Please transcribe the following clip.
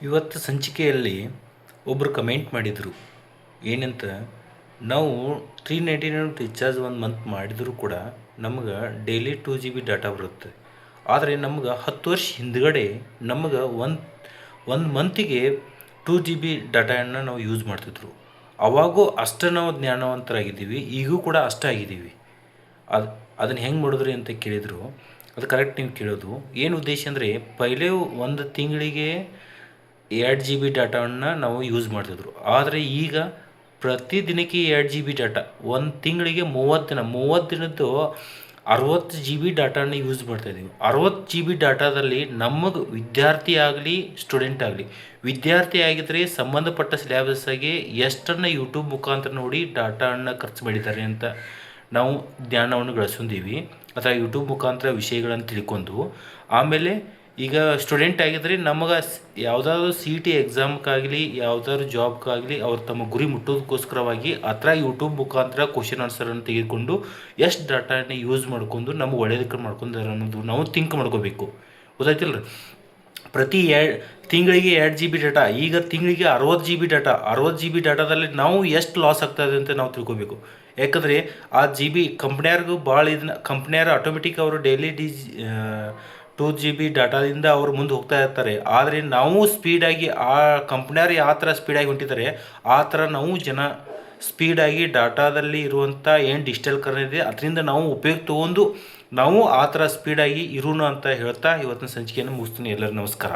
ಇವತ್ತು ಸಂಚಿಕೆಯಲ್ಲಿ ಒಬ್ಬರು ಕಮೆಂಟ್ ಮಾಡಿದರು ಏನಂತ, ನಾವು 399 ರಿಚಾರ್ಜ್ ಒಂದು ಮಂತ್ ಮಾಡಿದರೂ ಕೂಡ ನಮ್ಗೆ ಡೈಲಿ 2 GB ಡಾಟಾ ಬರುತ್ತೆ. ಆದರೆ ನಮ್ಗೆ 10 ವರ್ಷ ಹಿಂದ್ಗಡೆ ನಮ್ಗೆ ಒಂದು ಮಂತಿಗೆ 2 GB ಡಾಟಾಯನ್ನು ನಾವು ಯೂಸ್ ಮಾಡ್ತಿದ್ರು. ಅವಾಗೂ ಅಷ್ಟು ನಾವು ಜ್ಞಾನವಂತರಾಗಿದ್ದೀವಿ, ಈಗೂ ಕೂಡ ಅಷ್ಟೇ ಆಗಿದ್ದೀವಿ. ಅದನ್ನು ಹೆಂಗೆ ಮಾಡಿದ್ರಿ ಅಂತ ಕೇಳಿದರು. ಅದು ಕರೆಕ್ಟ್ ನೀವು ಕೇಳೋದು. ಏನು ಉದ್ದೇಶ ಅಂದರೆ, ಪೈಲೇ ಒಂದು ತಿಂಗಳಿಗೆ 2 GB ಡಾಟಾವನ್ನು ನಾವು ಯೂಸ್ ಮಾಡ್ತಿದ್ರು. ಆದರೆ ಈಗ ಪ್ರತಿದಿನಕ್ಕೆ 2 GB ಡಾಟಾ, ಒಂದು ತಿಂಗಳಿಗೆ 30 ದಿನದ್ದು 60 GB ಡಾಟಾನ ಯೂಸ್ ಮಾಡ್ತಾಯಿದ್ದೀವಿ. 60 GB ಡಾಟಾದಲ್ಲಿ ನಮಗೆ ವಿದ್ಯಾರ್ಥಿ ಆಗಲಿ ಸ್ಟೂಡೆಂಟ್ ಆಗಲಿ, ವಿದ್ಯಾರ್ಥಿ ಆಗಿದ್ದರೆ ಸಂಬಂಧಪಟ್ಟ ಸಿಲೆಬಸ್ಸಾಗಿ ಎಷ್ಟನ್ನು ಯೂಟ್ಯೂಬ್ ಮುಖಾಂತರ ನೋಡಿ ಡಾಟಾವನ್ನು ಖರ್ಚು ಮಾಡಿದ್ದಾರೆ ಅಂತ ನಾವು ಜ್ಞಾನವನ್ನು ಗಳಿಸ್ಕೊಂಡಿದ್ದೀವಿ. ಅಥವಾ ಯೂಟ್ಯೂಬ್ ಮುಖಾಂತರ ವಿಷಯಗಳನ್ನು ತಿಳ್ಕೊಂಡು, ಆಮೇಲೆ ಈಗ ಸ್ಟೂಡೆಂಟ್ ಆಗಿದ್ದರೆ ನಮಗೆ ಯಾವುದಾದ್ರು CET ಎಕ್ಸಾಮ್ಗಾಗಲಿ ಯಾವುದಾದ್ರು ಜಾಬ್ಗಾಗಲಿ ಅವ್ರು ತಮ್ಮ ಗುರಿ ಮುಟ್ಟೋದಕ್ಕೋಸ್ಕರವಾಗಿ ಯೂಟ್ಯೂಬ್ ಮುಖಾಂತರ ಕ್ವಶನ್ ಆನ್ಸರನ್ನು ತೆಗೆದುಕೊಂಡು ಎಷ್ಟು ಡಾಟಾನ ಯೂಸ್ ಮಾಡ್ಕೊಂಡು ನಮಗೆ ಒಳ್ಳೆಯದಕ್ಕೆ ಮಾಡ್ಕೊಂಡಾರೆ ಅನ್ನೋದು ನಾವು ಥಿಂಕ್ ಮಾಡ್ಕೋಬೇಕು. ಗೊತ್ತಾಯ್ತಿಲ್ಲ ರೀ? ಪ್ರತಿ ತಿಂಗಳಿಗೆ 2 GB ಡಾಟಾ, ಈಗ ತಿಂಗಳಿಗೆ 60 GB ಡಾಟಾ. 60 GB ಡಾಟಾದಲ್ಲಿ ನಾವು ಎಷ್ಟು ಲಾಸ್ ಆಗ್ತಾಯಿದೆ ಅಂತ ನಾವು ತಿಳ್ಕೊಬೇಕು. ಯಾಕಂದರೆ ಆ GB ಕಂಪ್ನಿಯವ್ರಿಗೂ ಭಾಳ ಕಂಪ್ನಿಯವ್ರು ಆಟೋಮೆಟಿಕ್ ಅವರು ಡೈಲಿ 2 GB ಡಾಟಾದಿಂದ ಅವರು ಮುಂದೆ ಹೋಗ್ತಾ ಇರ್ತಾರೆ. ಆದರೆ ನಾವು ಸ್ಪೀಡಾಗಿ ಆ ಕಂಪ್ನಿಯವ್ರು ಯಾವ ಥರ ಸ್ಪೀಡಾಗಿ ಹೊಂಟಿದ್ದಾರೆ ಆ ಥರ ನಾವು ಸ್ಪೀಡಾಗಿ ಡಾಟಾದಲ್ಲಿ ಇರುವಂಥ ಏನು ಡಿಜಿಟಲ್ ಕರೆನ್ಸಿ ಇದೆ ಅದರಿಂದ ನಾವು ಉಪಯೋಗ ತೊಗೊಂಡು ನಾವು ಆ ಥರ ಸ್ಪೀಡಾಗಿ ಇರೋಣ ಅಂತ ಹೇಳ್ತಾ ಇವತ್ತಿನ ಸಂಚಿಕೆಯನ್ನು ಮುಗಿಸ್ತೀನಿ. ಎಲ್ಲರಿಗೂ ನಮಸ್ಕಾರ.